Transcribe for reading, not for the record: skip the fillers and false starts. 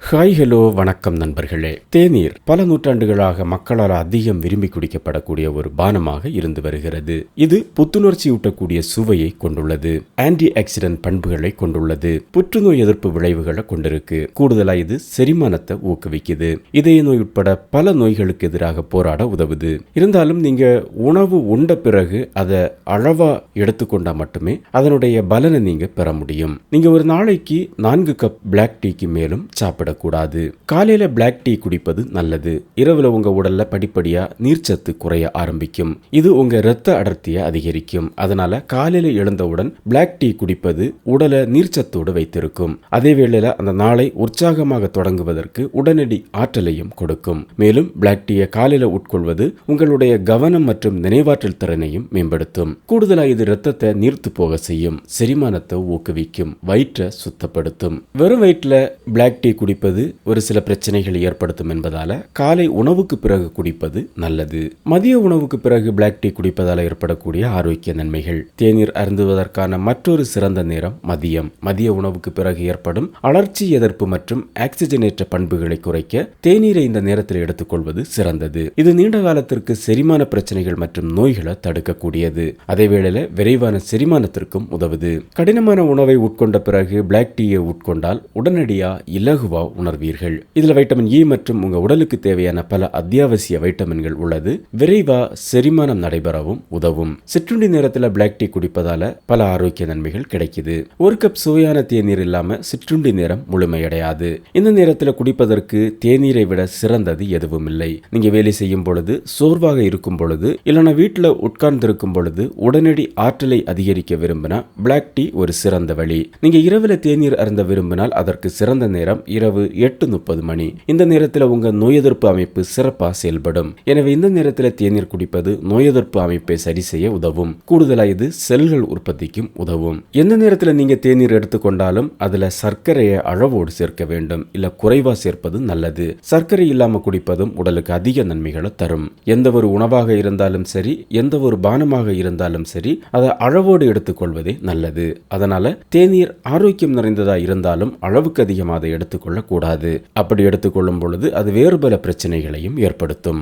Hi hello வணக்கம் நண்பர்களே. தேநீர் பல நூற்றாண்டுகளாக மக்களால் அதிகம் விரும்பி குடிக்கப்படக்கூடிய ஒரு பானமாக இருந்து வருகிறது. இது புத்துணர்ச்சியூட்டக்கூடிய சுவையை கொண்டுள்ளது, ஆன்டி ஆக்சிடென்ட் பண்புகளை கொண்டுள்ளது, புற்றுநோய் எதிர்ப்பு விளைவுகளை கொண்டிருக்கு. கூடுதலா இது செரிமானத்தை ஊக்குவிக்குது, இதய நோய் உட்பட பல நோய்களுக்கு எதிராக போராட உதவுது. இருந்தாலும் நீங்க உணவு உண்ட பிறகு அதை அளவா எடுத்துக்கொண்டா மட்டுமே அதனுடைய பலனை நீங்க பெற முடியும். நீங்க ஒரு நாளைக்கு 4 கப் பிளாக் டீக்கு மேலும் சாப்பிடக்கூடாது. காலையில பிளாக் டீ குடிப்பது நல்லது. இரவுல உங்க உடல்ல படிப்படியா நீர்ச்சத்து குறைய ஆரம்பிக்கும். இது உங்க இரத்த அடர்த்தியை அதிகரிக்கும். அதனால காலையில எழுந்தவுடன் பிளாக் டீ குடிப்பது உடலை நீர்ச்சத்தோடு வைத்திருக்கும். அதே வேளையில அந்த நாளை உற்சாகமாக தொடங்குவதற்கு உடனடி ஆற்றலையும் கொடுக்கும். மேலும் பிளாக் டீயை காலையில உட்கொள்வது உங்களுடைய கவனம் மற்றும் நினைவாற்றல் திறனையும் மேம்படுத்தும். கூடுதலா இது இரத்தத்தை நீர்த்து போக செய்யும், செரிமானத்தை ஊக்குவிக்கும், வயிற்றை சுத்தப்படுத்தும். வெறும் வயிற்றுல பிளாக் டீ குடிப்பது ஒரு சில பிரச்சனைகளை ஏற்படுத்தும் என்பதால காலை உணவுக்கு பிறகு குடிப்பது நல்லது. மதிய உணவுக்கு பிறகு பிளாக் டீ குடிப்பதால் ஏற்படக்கூடிய ஆரோக்கிய நன்மைகள். தேநீர் அருந்துவதற்கான மற்றொரு சிறந்த நேரம் மதியம். மதிய உணவுக்கு பிறகு ஏற்படும் அழற்சி எதிர்ப்பு மற்றும் ஆக்சிஜனேற்ற பண்புகளை குறைக்க தேநீரை இந்த நேரத்தில் எடுத்துக்கொள்வது சிறந்தது. இது நீண்ட காலத்திற்கு செரிமான பிரச்சனைகள் மற்றும் நோய்களை தடுக்கக்கூடியது. அதே வேளையில விரைவான செரிமானத்திற்கும் உதவுது. கடினமான உணவை உட்கொண்ட பிறகு பிளாக் டீயை உட்கொண்டால் உடனடியா இலகுவா உணர்வீர்கள். இதுல வைட்டமின் இ மற்றும் உங்க உடலுக்கு தேவையான பல அத்தியாவசிய வைட்டமின்கள் உள்ளது. விரைவா செரிமானம் நடைபெறவும் உதவும். சிற்றுண்டி நேரத்தில் பிளாக் டீ குடிப்பதால பல ஆரோக்கிய நன்மைகள் கிடைக்குது. ஒரு கப் சுவையான தேநீர் இல்லாம சிற்றுண்டி நேரம் முழுமையடையாது. இந்த நேரத்தில் குடிப்பதற்கு தேநீரை விட சிறந்தது எதுவும் இல்லை. நீங்க வேலை செய்யும் பொழுது, சோர்வாக இருக்கும் பொழுது, இல்லைன்னா வீட்டில் உட்கார்ந்திருக்கும் பொழுது உடனடி ஆற்றலை அதிகரிக்க விரும்பினா பிளாக் டீ ஒரு சிறந்த வழி. நீங்க இரவுல தேநீர் அருந்த விரும்பினால் அதற்கு சிறந்த நேரம் இரவு 8:30 மணி. இந்த நேரத்தில் உங்க நோய் எதிர்ப்பு அமைப்பு சிறப்பாக செயல்படும். எனவே இந்த நேரத்தில் தேநீர் குடிப்பது நோய் எதிர்ப்பு அமைப்பை சரி செய்ய உதவும். கூடுதலாக இது செல்கள் உற்பத்திக்கும் உதவும். எந்த நேரத்தில் நீங்க தேநீர் எடுத்துக்கொண்டாலும் அதுல சர்க்கரையை அளவோடு சேர்க்க வேண்டும். இல்ல குறைவா சேர்ப்பது நல்லது. சர்க்கரை இல்லாம குடிப்பதும் உடலுக்கு அதிக நன்மைகளை தரும். எந்த ஒரு உணவாக இருந்தாலும் சரி, எந்த ஒரு பானமாக இருந்தாலும் சரி, அதை அளவோடு எடுத்துக்கொள்வதே நல்லது. அதனால தேநீர் ஆரோக்கியம் நிறைந்ததா இருந்தாலும் அளவுக்கு அதிகமாக அதை எடுத்துக்கொள்ள கூடாது. அப்படி எடுத்துக்கொள்ளும் பொழுது அது வேறு பல பிரச்சனைகளையும் ஏற்படுத்தும்.